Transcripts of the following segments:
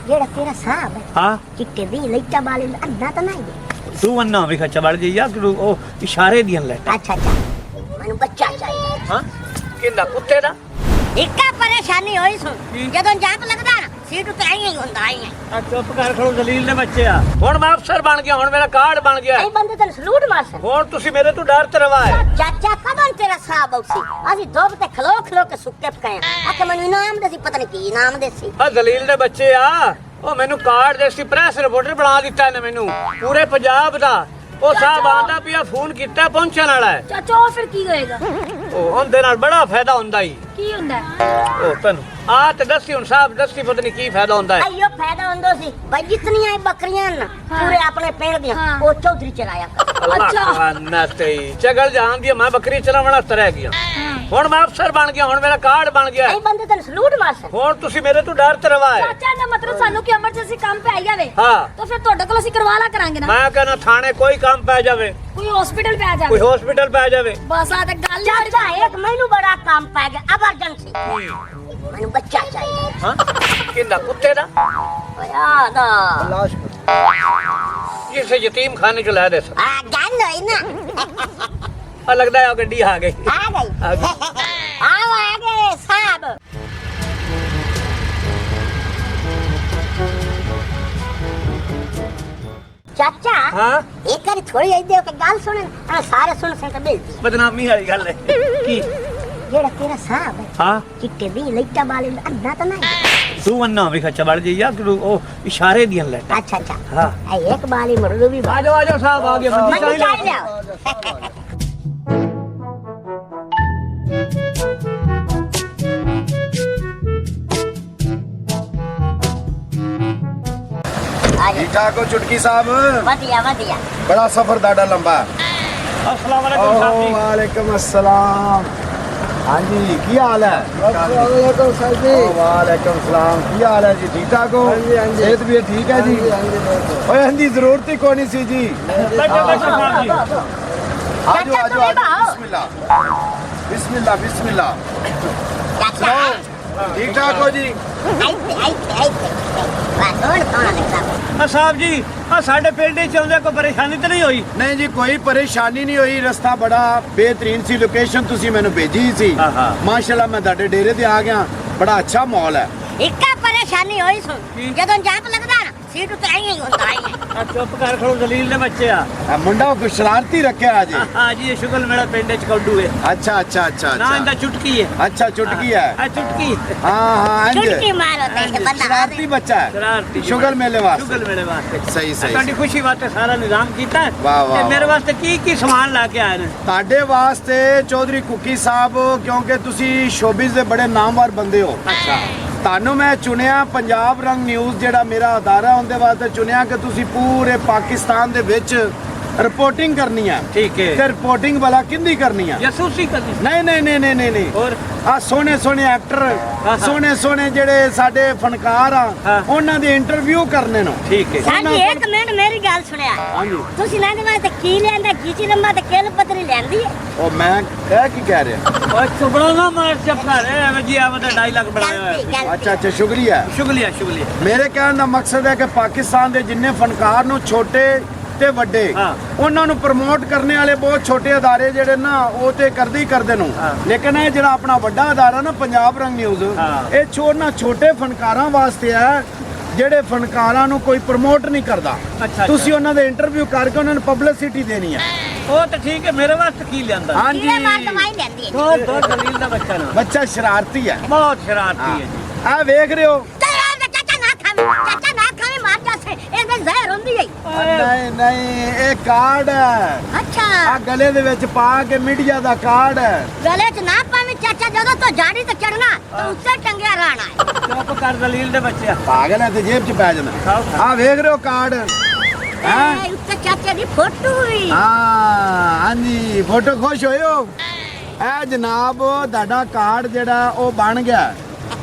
जेड़ा तेरा साहब है हाँ चिट्टे दी लइटा वाले अंधा तो नहीं है। तू अन्ना भी खच्चा बढ़ गई या तू ओ इशारे दियन ले अच्छा अच्छा मैनू बच्चा चाहिए। हां किंदा कुत्ते दा इक्का परेशानी होई सुन जदों जाप लगदा ना सीट उते आई ही हुंदा आई है। आ चुप कर खड़ो दलील ने बच्चे आ हुन मैं अफसर बन गया हुन मेरा कार्ड बन गया ऐ बंदे तन सलूट मार सन हुन तुसी मेरे तो डर ते रवा है चाचा कदों तेरा साहब औसी असि धोब ते खलो खलो के सुक्के पकाया आके मैनू इनाम देसी पता नहीं की इनाम देसी। आ दलील ने बच्चे आ ओ मैनू कार्ड देसी प्रेस रिपोर्टर बना दिता ने मैनू पूरे पंजाब दा ओ साहब आंदा पिया फोन कीता पहुंचण वाला है। ਚਾਚਾ ਉਹ ਫਿਰ ਕੀ ਹੋਏਗਾ ओ ਉਹਦੇ ਨਾਲ ਬੜਾ ਫਾਇਦਾ ਹੁੰਦਾ ਹੀ ਕੀ ਹੁੰਦਾ ओ तनु आ ते दसी हुन साहब दसी पता नहीं की फायदा ਹੁੰਦਾ है। अयो फायदा होंदो सी भाई जितनी बकरियां ना पूरे अपने पेड़ दियां ओ चौधरी चलाया। अच्छा नते चगल जान दी मैं बकरी चलावना तरह गया हुन मैं अफसर बन गया हुन मेरा कार्ड बन गया ऐ बंदे तन सलूट मार सन हुन तुसी मेरे तो डर ते रवा है। ਚਾਚਾ ਦਾ ਮਤਲਬ ਸਾਨੂੰ ਕਿ ਐਮਰਜੈਂਸੀ ਕੰਮ ਪੈ ਜਾਵੇ हां ਤਾਂ ਫਿਰ ਤੁਹਾਡੇ ਕੋਲ ਅਸੀਂ ਕਰਵਾ ਲਾ ਕਰਾਂਗੇ ਨਾ मैं कहना थाने कोई काम पै जावे ਕੋਈ ਹਸਪੀਟਲ ਪੈ कोई ਜਾਵੇ हॉस्पिटल पै जावे ਬਸ ਆ ਤੇ ਗੱਲ चाचा एक मैनू बड़ा काम पै गया इमरजेंसी मैनू बच्चा चाहिए। हां किंदा कुत्ते दा यादा लाश इसे यतीम खाने च ला दे आ गल होई ना आ लगदा है गड्डी आ गई आ गई आओ आ गए साहब। चाचा हां एक बारी थोड़ी आई दे के गल सुन सारे सुन सुन के बेइज्जती बदनामी वाली गल है की जेड़ा तेरा साहब है हां चिट्टे दी लइटा वाले अंधा तो नहीं है। तू अन्ना भी खच्चा बढ़ गई या तू ओ इशारे दियन ले अच्छा अच्छा हां ऐ एक बाली मुर्दू भी आ जाओ साहब आ गए मंडी मंडी चाय चाहिए लियाओ। ठीक ठाक हो चुटकी साहब? वधिया वधिया बड़ा सफर दाड़ा लंबा। अस्सलाम वालेकुम साहब जी वालेकुम अस्सलाम। हाँ जी की हाल है? वालेकुम सलाम। की हाल है जी? ठीक ठाक हो? सेहत भी ठीक है जी? ओए हाँ जी जरूरत ही कोनी सी जी। बैठो बैठो साहब जी आजो आजो आजो बिस्मिल्लाह बिस्मिल्लाह बिस्मिल्लाह। सुनाओ ठीक ठाक हो जी? आ साहब जी आ साडे पिंड च आउंदे कोई परेशानी तो नहीं होई? नहीं जी कोई परेशानी नहीं हुई। रास्ता बड़ा बेहतरीन सी लोकेशन तुसी मैंने भेजी सी माशाल्लाह मैं ਤੁਹਾਡੇ ਡੇਰੇ ਤੇ ਆ ਗਿਆ बड़ा अच्छा माहौल है। इक्का परेशानी होई सुन जदों जाप लगदा ना सीट उते आई ही हुंदा आई है। आ चुप कर खड़ो दलील ने बच्चे आ मुंडा को शरारती रखे आज। हां जी ये शुगल मेरा पिंड च कड्डू है अच्छा अच्छा अच्छा ना अच्छा इंदा चुटकी है अच्छा चुटकी है। आ चुटकी हाँ हाँ चुटकी मारो ते बंदा शरारती बच्चा है शरारती शुगर मेले वास्ते। शुगल मेरे वास्ते सही सही ਤੁਹਾਡੀ ਖੁਸ਼ੀ ਵਾਸਤੇ ਸਾਰਾ ਨਿਜ਼ਾਮ ਕੀਤਾ ਹੈ ਵਾਹ, ਵਾਹ, ਤੇ ਮੇਰੇ ਵਾਸਤੇ ਕੀ ਕੀ ਸਮਾਨ ਲਾ ਕੇ ਆਏ ਨੇ ਤੁਹਾਡੇ ਵਾਸਤੇ ਚੌਧਰੀ ਕੁੱਕੀ ਸਾਹਿਬ ਕਿਉਂਕਿ ਤੁਸੀਂ ਸ਼ੋਬਿਜ਼ ਦੇ ਬੜੇ ਨਾਮਵਰ ਬੰਦੇ ਹੋ। ਅੱਛਾ ਤੁਹਾਨੂੰ ਮੈਂ ਚੁਣਿਆ ਪੰਜਾਬ ਰੰਗ ਨਿਊਜ਼ ਜਿਹੜਾ ਮੇਰਾ ਅਦਾਰਾ ਉਹਦੇ ਵਾਸਤੇ ਚੁਣਿਆ ਕਿ ਤੁਸੀਂ ਪੂਰੇ ਪਾਕਿਸਤਾਨ ਦੇ ਵਿੱਚ ਰਿਪੋਰਟਿੰਗ ਕਰਨੀ ਹੈ। ਠੀਕ ਹੈ ਤੇ ਰਿਪੋਰਟਿੰਗ ਭਲਾ ਕਿੰਦੀ ਕਰਨੀ ਹੈ? ਜਾਸੂਸੀ ਕਰਨੀ ਨਹੀਂ ਨਹੀਂ ਨਹੀਂ ਨਹੀਂ ਨਹੀਂ ਹੋਰ ਆ ਸੋਹਣੇ ਸੋਹਣੇ ਐਕਟਰ ਸੋਹਣੇ ਸੋਹਣੇ ਜਿਹੜੇ ਸਾਡੇ ਫਨਕਾਰ ਆ ਉਹਨਾਂ ਦੇ ਇੰਟਰਵਿਊ ਕਰਨੇ ਨੂੰ। ਠੀਕ ਹੈ ਸਾਡੀ ਇੱਕ ਮਿੰਟ ਮੇਰੀ ਗੱਲ ਸੁਣਿਆ ਹਾਂਜੀ ਤੁਸੀਂ ਨਾ ਦੇ ਵਾਸਤੇ ਕੀ ਲੈਂਦਾ ਕੀਚੀ ਲੰਮਾ ਤੇ ਕਿਲ ਪਤਰੀ ਲੈਂਦੀ ਹੈ। ਉਹ ਮੈਂ ਕੀ ਕਹਿ ਰਿਹਾ? ਓਏ ਚੁਬੜਾ ਨਾ ਮਾਰ ਚੁੱਪ ਕਰ ਐਵੇਂ ਜੀ ਆਵਦਾ ਡਾਇਲੌਗ ਬਣਾਇਆ ਹੋਇਆ ਗਲਤੀ ਅੱਛਾ ਅੱਛਾ ਸ਼ੁਕਰੀਆ। ਸ਼ੁਕਰੀਆ ਸ਼ੁਕਰੀਆ ਮੇਰੇ ਕਹਿਣ ਦਾ ਮਕਸਦ ਹੈ ਕਿ ਪਾਕਿਸਤਾਨ ਦੇ ਜਿੰਨੇ ਫਨਕਾਰ ਨੂੰ ਛੋਟੇ ਤੇ ਵੱਡੇ ਉਹਨਾਂ ਨੂੰ ਪ੍ਰਮੋਟ ਕਰਨੇ ਵਾਲੇ ਬਹੁਤ ਛੋਟੇ ਅਦਾਰੇ ਜਿਹੜੇ ਨਾ ਉਹ ਤੇ ਕਰਦੇ ਹੀ ਕਰਦੇ ਨੂੰ ਲੇਕਿਨ ਇਹ ਜਿਹੜਾ ਆਪਣਾ ਵੱਡਾ ਅਦਾਰਾ ਨਾ ਪੰਜਾਬ ਰੰਗ ਨਿਊਜ਼ ਇਹ ਛੋਟੇ ਫਨਕਾਰਾਂ ਵਾਸਤੇ ਹੈ ਜਿਹੜੇ ਫਨਕਾਰਾਂ ਨੂੰ ਕੋਈ ਪ੍ਰਮੋਟ ਨਹੀਂ ਕਰਦਾ। ਤੁਸੀਂ ਉਹਨਾਂ ਦੇ ਇੰਟਰਵਿਊ ਕਰਕੇ ਉਹਨਾਂ ਨੂੰ ਪਬਲਿਸਿਟੀ ਦੇਣੀ ਹੈ। ਉਹ ਤਾਂ ਠੀਕ ਹੈ ਮੇਰੇ ਵਾਸਤੇ ਕੀ ਲਿਆਂਦਾ ਹਾਂਜੀ ਕੀਲੇ ਮਾਰ ਦਵਾਈ ਲੈਂਦੀ ਹੈ। ਦੋ ਦਲੀਲ ਦਾ ਬੱਚਾ ਨਾ ਬੱਚਾ ਸ਼ਰਾਰਤੀ ਹੈ ਬਹੁਤ ਸ਼ਰਾਰਤੀ ਹੈ ਜੀ ਆ ਵੇਖ ਰਹੇ ਹੋ। ਚਾਚਾ ਨਾ ਖਾਵੇ ਮਾਰ ਜਾਸੇ ਇਹਦੇ ਜ਼ਹਿਰ ਹੁੰਦੀ ਹੈ। ਨਹੀਂ ਨਹੀਂ ਇਹ ਕਾਰਡ ਹੈ। ਅੱਛਾ ਆ ਗਲੇ ਦੇ ਵਿੱਚ ਪਾ ਕੇ ਮੀਡੀਆ ਦਾ ਕਾਰਡ ਹੈ। ਗਲੇ 'ਚ ਨਾ ਪਾਵੇਂ ਚਾਚਾ ਜਦੋਂ ਤੋਂ ਜਾੜੀ ਤੇ ਚੜਨਾ ਤਾਂ ਉੱਤੇ ਟੰਗਿਆ ਰਹਿਣਾ ਹੈ। ਚੁੱਪ ਕਰ ਦਲੀਲ ਦੇ ਬੱਚਿਆ ਪਾਗਲ ਹੈ ਤੇ ਜੇਬ 'ਚ ਪੈ ਜਾਣਾ। ਆ ਵੇਖ ਰਹੇ ਹੋ ਕਾਰਡ ਇਹ ਉੱਤੇ ਚਾਚੇ ਦੀ ਫੋਟੋ ਹੋਈ। ਹਾਂ ਹਾਂਜੀ ਫੋਟੋ ਖੁਸ਼ ਹੋਏ ਹੋ? ਇਹ ਜਨਾਬ ਤੁਹਾਡਾ ਕਾਰਡ ਜਿਹੜਾ ਉਹ ਬਣ ਗਿਆ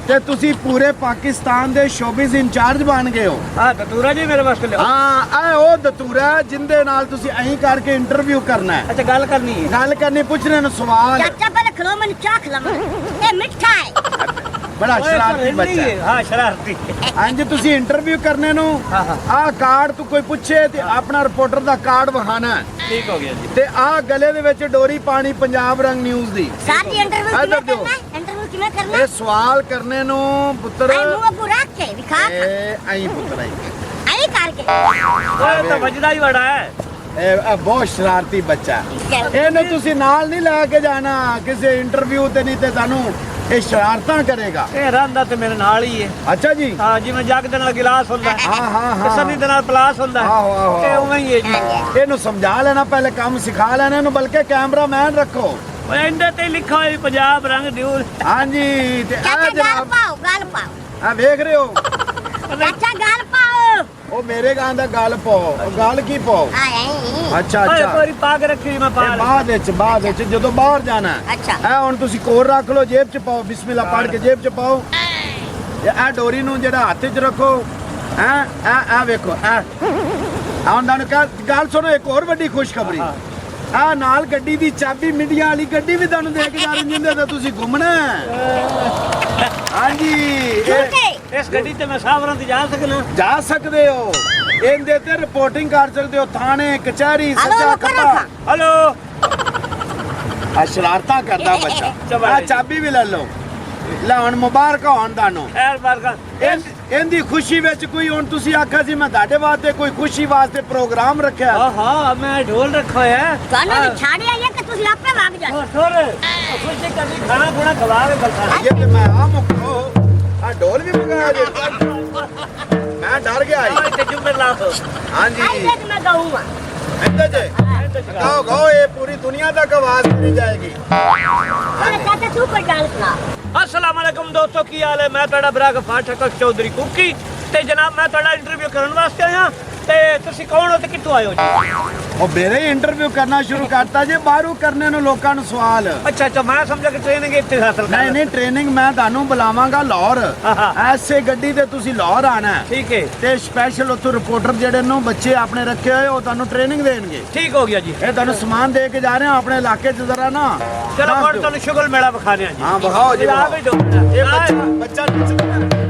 ਤੇ ਤੁਸੀਂ ਪੂਰੇ ਪਾਕਿਸਤਾਨ ਦੇ ਸ਼ੋਬਿਜ਼ ਇੰਚਾਰਜ ਬਣ ਗਏ ਹੋ। ਹਾਂ ਦਤੂਰਾ ਜੀ ਮੇਰੇ ਵਾਸਤੇ ਲਿਓ ਹਾਂ ਇਹ ਉਹ ਦਤੂਰਾ ਜਿੰਦੇ ਨਾਲ ਤੁਸੀਂ ਐਂ ਕਰਕੇ ਇੰਟਰਵਿਊ ਕਰਨਾ ਹੈ। ਅੱਛਾ ਗੱਲ ਕਰਨੀ ਹੈ ਗੱਲ ਕਰਨੀ ਪੁੱਛਣੇ ਨੂੰ ਸਵਾਲ। ਚਾਚਾ ਪਹਿਲੇ ਖਲੋ ਮੈਨੂੰ ਚਾਖ ਲਵਾਂ ਇਹ ਮਿੱਠਾ ਹੈ। ਬੜਾ ਓਏ, ਸ਼ਰਾਰਤੀ ਘਰ ਬੱਚਾ ਨਹੀਂ ਹੈ। ਹੈ। ਹਾਂ ਸ਼ਰਾਰਤੀ ਇੰਜ ਤੁਸੀਂ ਇੰਟਰਵਿਊ ਕਰਨੇ ਨੂੰ ਹਾਂ, ਹਾਂ। ਆਹ ਕਾਰਡ ਤੂੰ ਕੋਈ ਪੁੱਛੇ ਤੇ ਆਪਣਾ ਰਿਪੋਰਟਰ ਦਾ ਕਾਰਡ ਵਿਖਾਣਾ ਹੈ। ਠੀਕ ਹੋ ਗਿਆ ਜੀ ਤੇ ਆਹ ਗਲੇ ਦੇ ਵਿੱਚ ਡੋਰੀ ਪਾਣੀ ਪੰਜਾਬ ਰੰਗ ਨਿਊਜ਼ ਦੀ ਸਰ ਜੀ ਇੰਟਰਵਿਊ ਇੱਧਰ ਕਿਵੇਂ ਦਿਓ। ਕਰਨਾ ਇੰਟਰਵਿਊ ਕਿਵੇਂ ਕਰਨਾ ਇਹ ਸਵਾਲ ਕਰਨੇ ਨੂੰ ਪੁੱਤਰ ਆਈ ਮੂੰਹ ਅੱਗੋਂ ਰੱਖ ਕੇ ਵਿਖਾ ਇਹ ਐਂ ਪੁੱਤਰ ਆਈ ਆਈ ਕਰਕੇ ਓਏ ਤਾਂ ਵੱਜਦਾ ਹੀ ਬੜਾ ਹੈ ਇਹ ਬਹੁਤ ਸ਼ਰਾਰਤੀ ਬੱਚਾ ਹੈ। ਇਹਨੂੰ ਤੁਸੀਂ ਨਾਲ ਨਹੀਂ ਲੈ ਕੇ ਜਾਣਾ ਕਿਸੇ ਇੰਟਰਵਿਊ ਤੇ, ਨਹੀਂ ਤੇ ਤੁਹਾਨੂੰ ਇਹ ਸ਼ਰਾਰਤਾਂ ਕਰੇਗਾ। ਇਹ ਰਹਿੰਦਾ ਤੇ ਮੇਰੇ ਨਾਲ ਹੀ ਹੈ ਅੱਛਾ ਜੀ ਹਾਂ ਜਿਵੇਂ ਜੱਗ ਦੇ ਨਾਲ ਗਿਲਾਸ ਹੁੰਦਾ ਹੈ ਹਾਂ ਹਾਂ ਤੇ ਹਾਂ ਸੰਨੀ ਦੇ ਨਾਲ ਪਲਾਸ ਹੁੰਦਾ ਆਹੋ, ਆਹੋ, ਹੈ ਇਹ ਆਹੋ। ਉਵੇਂ ਹੀ ਹੈ ਜੀ ਇਹਨੂੰ ਸਮਝਾ ਲੈਣਾ, ਪਹਿਲੇ ਕੰਮ ਸਿਖਾ ਲੈਣਾ ਇਹਨੂੰ, ਬਲਕਿ ਕੈਮਰਾਮੈਨ ਰੱਖੋ। ਓਏ ਇਹਦੇ ਤੇ ਲਿਖਾ ਹੋਇਆ ਪੰਜਾਬ ਰੰਗ ਨਿਊਜ਼ ਹਾਂਜੀ ਤੇ ਆ ਚਾਚਾ ਗੱਲ ਜਨਾਬ ਪਾਓ ਗੱਲ ਪਾਓ ਆ ਵੇਖ ਰਹੇ ਹੋ ਚਾਚਾ ਗੱਲ ਪਾਓ ਉਹ ਮੇਰੇ ਗਾਂ ਦਾ ਗੱਲ ਪਾਓ, ਉਹ ਗੱਲ ਕੀ ਪਾਓ? ਆਏ ਅੱਛਾ ਓਏ ਅੱਛਾ ਕੋਈ ਪਾ ਕੇ ਰੱਖੀ ਮੈਂ ਪਾ ਇਹ ਲਿਆ। ਬਾਅਦ ਵਿੱਚ ਜਦੋਂ ਬਾਹਰ ਜਾਣਾ ਹੈ। ਅੱਛਾ। ਇਹ ਹੁਣ ਤੁਸੀਂ ਕੋਲ ਰੱਖ ਲਓ, ਜੇਬ 'ਚ ਪਾਓ, ਬਿਸਮਿਲ੍ਲਾ ਪੜ੍ਹ ਕੇ ਜੇਬ 'ਚ ਪਾਓ। ਇਹ ਡੋਰੀ ਨੂੰ ਜਿਹੜਾ ਹੱਥ 'ਚ ਰੱਖੋ। ਆ ਵੇਖੋ ਹੁਣ ਤੁਹਾਨੂੰ ਗੱਲ ਸੁਣੋ, ਇੱਕ ਹੋਰ ਵੱਡੀ ਖੁਸ਼ਖਬਰੀ। ਆ ਨਾਲ ਗੱਡੀ ਦੀ ਚਾਬੀ, ਮੀਡੀਆ ਵਾਲੀ ਗੱਡੀ ਵੀ ਤੁਹਾਨੂੰ ਦੇ ਕੇ ਜਾ ਰਹੀ, ਜਿੰਦੇ ਤੇ ਤੁਸੀਂ ਘੁੰਮਣਾ ਹੈ। ਹਾਂਜੀ ਇਹ ਇਸ ਗੱਡੀ ਤੇ ਮੈਂ ਸਾਵਰਾਂ ਤੇ ਜਾ ਸਕਣਾ ਜਾ ਸਕਦੇ ਹੋ, ਇਹਦੇ ਤੇ ਰਿਪੋਰਟਿੰਗ ਕਰ ਸਕਦੇ ਹੋ, ਥਾਣੇ ਕਚਹਿਰੀ ਹਲੋ, ਸੱਚਾ ਰੁਕੋ, ਖੱਬਾ। ਰੁਕੋ। ਹਲੋ ਆ ਸ਼ਰਾਰਤਾਂ ਕਰਦਾ ਬੱਚਾ। ਚਲੋ ਆ ਜੀ। ਚਾਬੀ ਵੀ ਲੈ ਲਓ। ਲੈ ਹੁਣ ਮੁਬਾਰਕ ਹੋਣ ਤੁਹਾਨੂੰ। ਐਰ ਬਾਰਗਾ ਇਹਦੀ ਖੁਸ਼ੀ ਵਿੱਚ ਕੋਈ, ਹੁਣ ਤੁਸੀਂ ਆਖਿਆ ਸੀ ਮੈਂ ਤੁਹਾਡੇ ਵਾਸਤੇ ਕੋਈ ਖੁਸ਼ੀ ਵਾਸਤੇ ਪ੍ਰੋਗਰਾਮ ਰੱਖਿਆ। ਹਾਂ ਮੈਂ ਢੋਲ ਰੱਖਾ ਹੋਇਆ ਹੈ ਤੁਹਾਨੂੰ ਵੀ ਛਾੜਿਆ ਇਹ ਕਿ ਤੁਸੀਂ ਆਪੇ ਵਗ ਜਾ ਹੋਰ ਥੋੜੇ ਖੁਸ਼ੀ ਕਰਨੀ, ਖਾਣਾ ਖੁਣਾ ਖਵਾ ਕੇ ਬਲਖਾ ਇਹ ਤੇ ਮੈਂ ਆ ਮੁਕੋ ਆ ਢੋਲ ਵੀ ਮੰਗਾਇਆ ਜੇ। ਮੈਂ ਡਰ ਗਿਆ ਜੀ। ਤੇ ਜੁਮਰ ਲਾ ਦੋ ਹਾਂਜੀ ਆਈਏ ਤੇ ਮੈਂ ਗਾਉਂਗਾ ਇੱਥੇ ਜੇ ਗਾਓ ਗਾਓ, ਇਹ ਪੂਰੀ ਦੁਨੀਆ ਤੱਕ ਆਵਾਜ਼ ਨਹੀਂ ਜਾਏਗੀ। ਅਰੇ ਚਾਚਾ ਤੂੰ ਕੋਈ ਗੱਲ ਸੁਣਾ अस्सलाम वालेकुम दोस्तों की हाल है मैं ਤੁਹਾਡਾ ਬਰਾਗ ਫਾਟਕ ਚੌਧਰੀ ਕੁੱਕੀ ਤੇ ਜਨਾਬ ਮੈਂ ਤੁਹਾਡਾ ਇੰਟਰਵਿਊ ਕਰਨ ਵਾਸਤੇ ਆਇਆ ਤੇ ਤੁਸੀਂ ਕੌਣ ਹੋ ਤੇ ਕਿੱਥੋਂ ਆਏ ਹੋ ਜੀ ਉਹ ਮੇਰੇ ਇੰਟਰਵਿਊ ਕਰਨਾ ਸ਼ੁਰੂ ਕਰਤਾ ਜੇ, ਬਾਹਰੋਂ ਕਰਨੇ ਨੂੰ ਲੋਕਾਂ ਨੂੰ ਸਵਾਲ। ਅੱਛਾ ਅੱਛਾ ਮੈਂ ਸਮਝਿਆ ਕਿ ਟ੍ਰੇਨਿੰਗ ਇੱਥੇ ਹਾਸਲ ਕਰ ਨਹੀਂ ਨਹੀਂ, ਟ੍ਰੇਨਿੰਗ ਮੈਂ ਤੁਹਾਨੂੰ ਬੁਲਾਵਾਂਗਾ ਲਾਹੌਰ। ਹਾਂ। ਐਸੇ ਗੱਡੀ ਤੇ ਤੁਸੀਂ ਲਾਹੌਰ ਆਣਾ ਹੈ ਠੀਕ ਹੈ ਤੇ ਸਪੈਸ਼ਲ ਉੱਥੋਂ ਰਿਪੋਰਟਰ ਜਿਹੜੇ ਨੂੰ ਬੱਚੇ ਆਪਣੇ ਰੱਖੇ ਹੋਏ ਉਹ ਤੁਹਾਨੂੰ ਟ੍ਰੇਨਿੰਗ ਦੇਣਗੇ। ਠੀਕ ਹੋ ਗਿਆ ਜੀ ਇਹ ਤੁਹਾਨੂੰ ਸਮਾਨ ਦੇ ਕੇ ਜਾ ਰਹੇ ਹਾਂ ਆਪਣੇ ਇਲਾਕੇ 'ਚ, ਜ਼ਰਾ ਨਾ ਚਲੋ ਦੱਸ ਹੁਣ ਦਿਓ। ਤੁਹਾਨੂੰ ਸ਼ੁਗਲ ਮੇਲਾ ਵਿਖਾਣੇ ਆ ਜੀ ਹਾਂ ਵਿਖਾਓ ਜੀ, ਆ ਵੀ ਢੋਲ ਇਹ ਬੱਚਾ ਨੱਚਦਾ।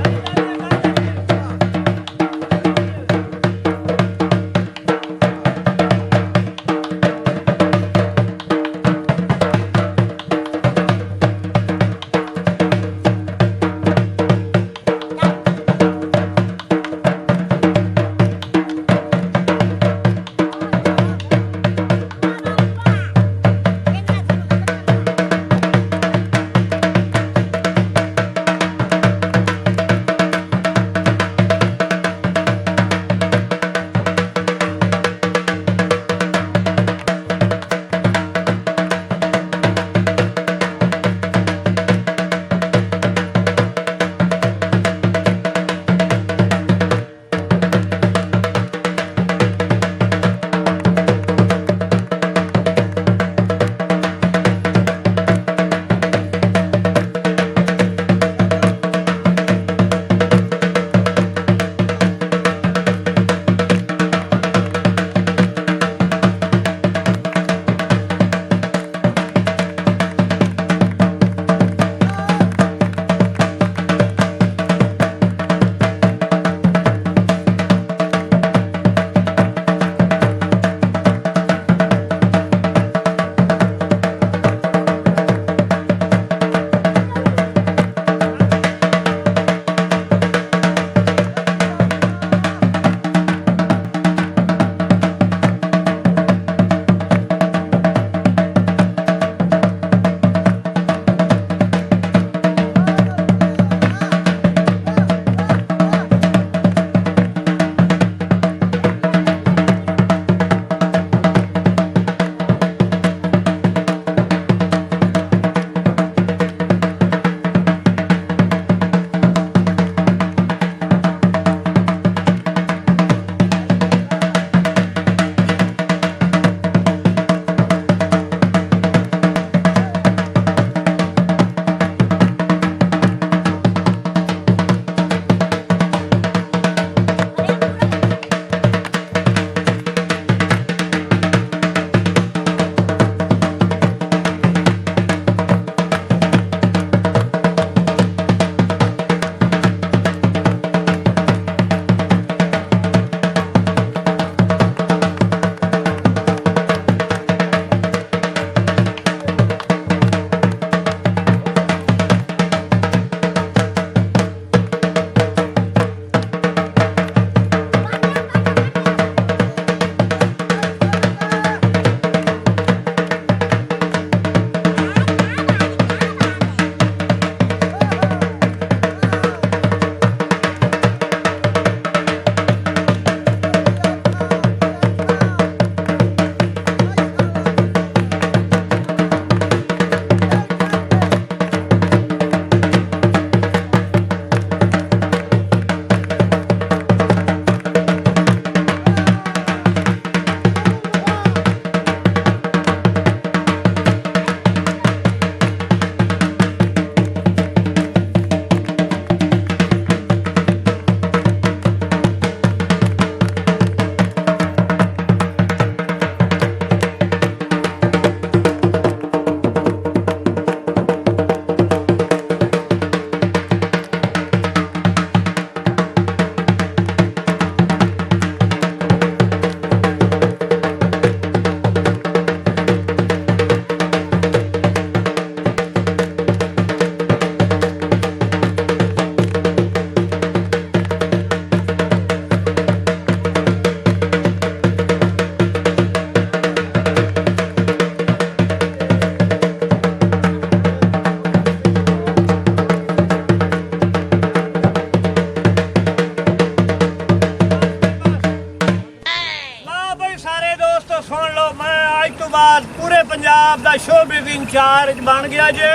ਅੱਜ ਤੋਂ ਬਾਅਦ ਪੂਰੇ ਪੰਜਾਬ ਦਾ ਸ਼ੋਬਿਜ਼ ਇੰਚਾਰਜ ਬਣ ਗਿਆ ਜੇ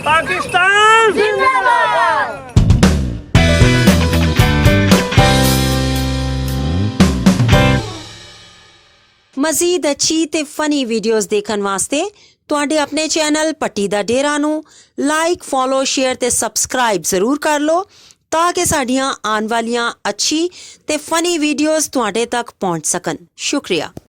ਪਾਕਿਸਤਾਨ ਜ਼ਿੰਦਾਬਾਦ। ਮਜ਼ੀਦ ਅੱਛੀ ਤੇ ਫਨੀ ਵੀਡੀਓਜ਼ ਦੇਖਣ ਵਾਸਤੇ ਤੁਹਾਡੇ ਆਪਣੇ ਚੈਨਲ ਪੱਟੀ ਦਾ ਡੇਰਾ ਨੂੰ ਲਾਈਕ, ਫੋਲੋ, ਸ਼ੇਅਰ ਤੇ ਸਬਸਕ੍ਰਾਈਬ ਜ਼ਰੂਰ ਕਰ ਲਓ ਤਾਂ ਕਿ ਸਾਡੀਆਂ ਆਉਣ ਵਾਲੀਆਂ ਅੱਛੀ ਤੇ ਫਨੀ ਵੀਡੀਓਜ਼ ਤੁਹਾਡੇ ਤੱਕ ਪਹੁੰਚ ਸਕਣ। ਸ਼ੁਕਰੀਆ।